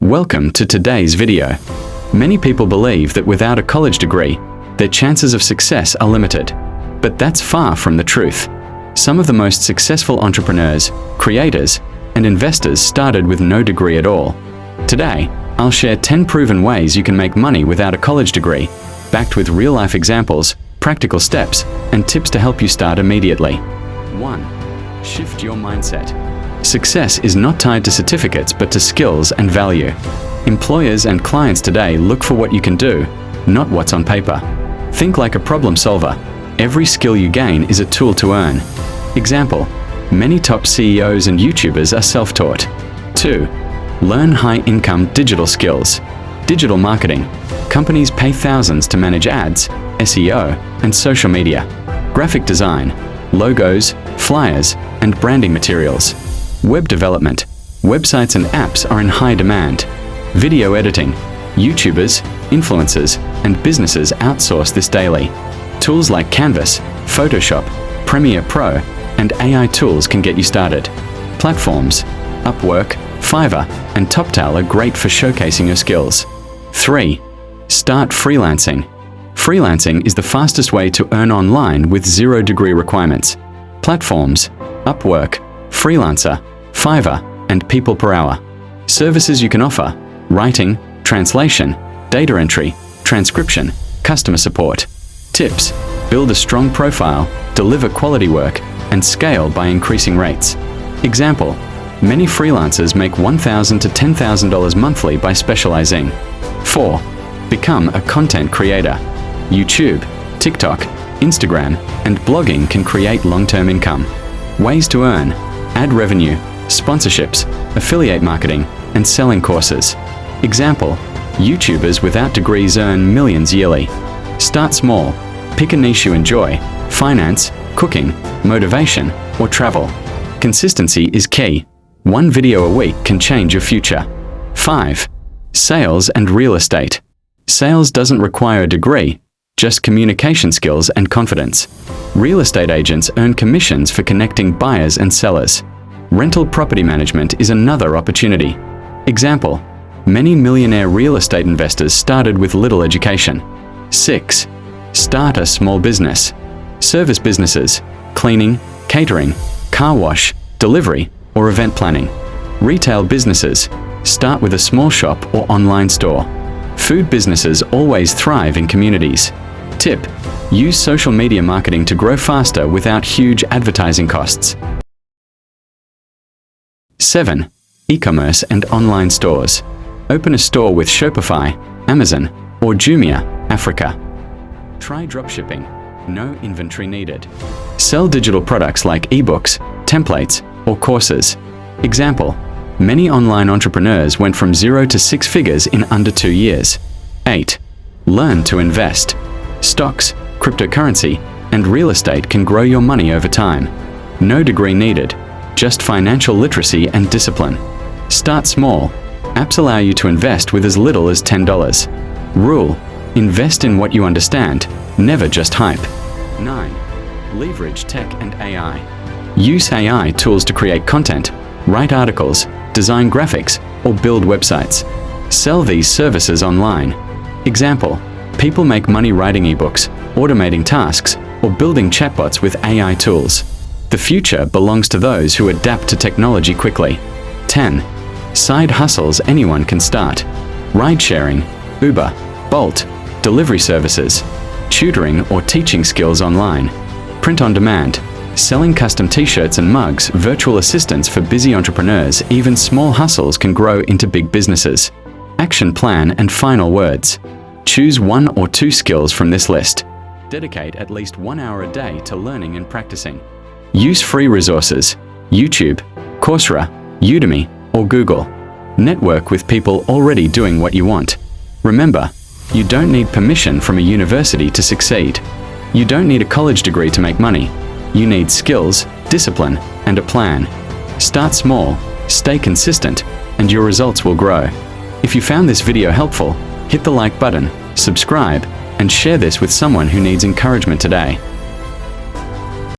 Welcome to today's video. Many people believe that without a college degree, their chances of success are limited. But that's far from the truth. Some of the most successful entrepreneurs, creators, and investors started with no degree at all. Today, I'll share 10 proven ways you can make money without a college degree, backed with real-life examples, practical steps, and tips to help you start immediately. 1. Shift your mindset. Success is not tied to certificates but to skills and value. Employers and clients today look for what you can do, not what's on paper. Think like a problem solver. Every skill you gain is a tool to earn. Example: many top CEOs and YouTubers are self-taught. 2. Learn high-income digital skills. Digital marketing. Companies pay thousands to manage ads, SEO, and social media. Graphic design, logos, flyers, and branding materials. Web development. Websites and apps are in high demand. Video editing. YouTubers, influencers, and businesses outsource this daily. Tools like Canvas, Photoshop, Premiere Pro, and AI tools can get you started. Platforms. Upwork, Fiverr, and TopTal are great for showcasing your skills. 3. Start freelancing. Freelancing is the fastest way to earn online with 0 degree requirements. Platforms: Upwork, Freelancer, Fiverr, and People Per Hour. Services you can offer: writing, translation, data entry, transcription, customer support. Tips: build a strong profile, deliver quality work, and scale by increasing rates. Example: many freelancers make $1,000 to $10,000 monthly by specializing. 4. Become a content creator. YouTube, TikTok, Instagram, and blogging can create long-term income. Ways to earn: ad revenue, sponsorships, affiliate marketing, and selling courses. Example: YouTubers without degrees earn millions yearly. Start small. Pick a niche you enjoy: finance, cooking, motivation, or travel. Consistency is key. One video a week can change your future. 5. Sales and real estate. Sales doesn't require a degree, just communication skills and confidence. Real estate agents earn commissions for connecting buyers and sellers. Rental property management is another opportunity. Example: many millionaire real estate investors started with little education. 6. Start a small business. Service businesses: cleaning, catering, car wash, delivery, or event planning. Retail businesses: start with a small shop or online store. Food businesses always thrive in communities. Tip: use social media marketing to grow faster without huge advertising costs. 7. E-commerce and online stores. Open a store with Shopify, Amazon, or Jumia, Africa. Try dropshipping. No inventory needed. Sell digital products like ebooks, templates, or courses. Example: many online entrepreneurs went from 0 to 6 figures in under 2 years. 8. Learn to invest. Stocks, cryptocurrency, and real estate can grow your money over time. No degree needed, just financial literacy and discipline. Start small. Apps allow you to invest with as little as $10. Rule: invest in what you understand, never just hype. 9. Leverage tech and AI. Use AI tools to create content, write articles, design graphics, or build websites. Sell these services online. Example: people make money writing ebooks, automating tasks, or building chatbots with AI tools. The future belongs to those who adapt to technology quickly. 10. Side hustles anyone can start. Ride-sharing, Uber, Bolt, delivery services, tutoring or teaching skills online. Print on demand, selling custom t-shirts and mugs, virtual assistants for busy entrepreneurs. Even small hustles can grow into big businesses. Action plan and final words. Choose 1 or 2 skills from this list. Dedicate at least 1 hour a day to learning and practicing. Use free resources: YouTube, Coursera, Udemy, or Google. Network with people already doing what you want. Remember, you don't need permission from a university to succeed. You don't need a college degree to make money. You need skills, discipline, and a plan. Start small, stay consistent, and your results will grow. If you found this video helpful, hit the like button, subscribe, and share this with someone who needs encouragement today.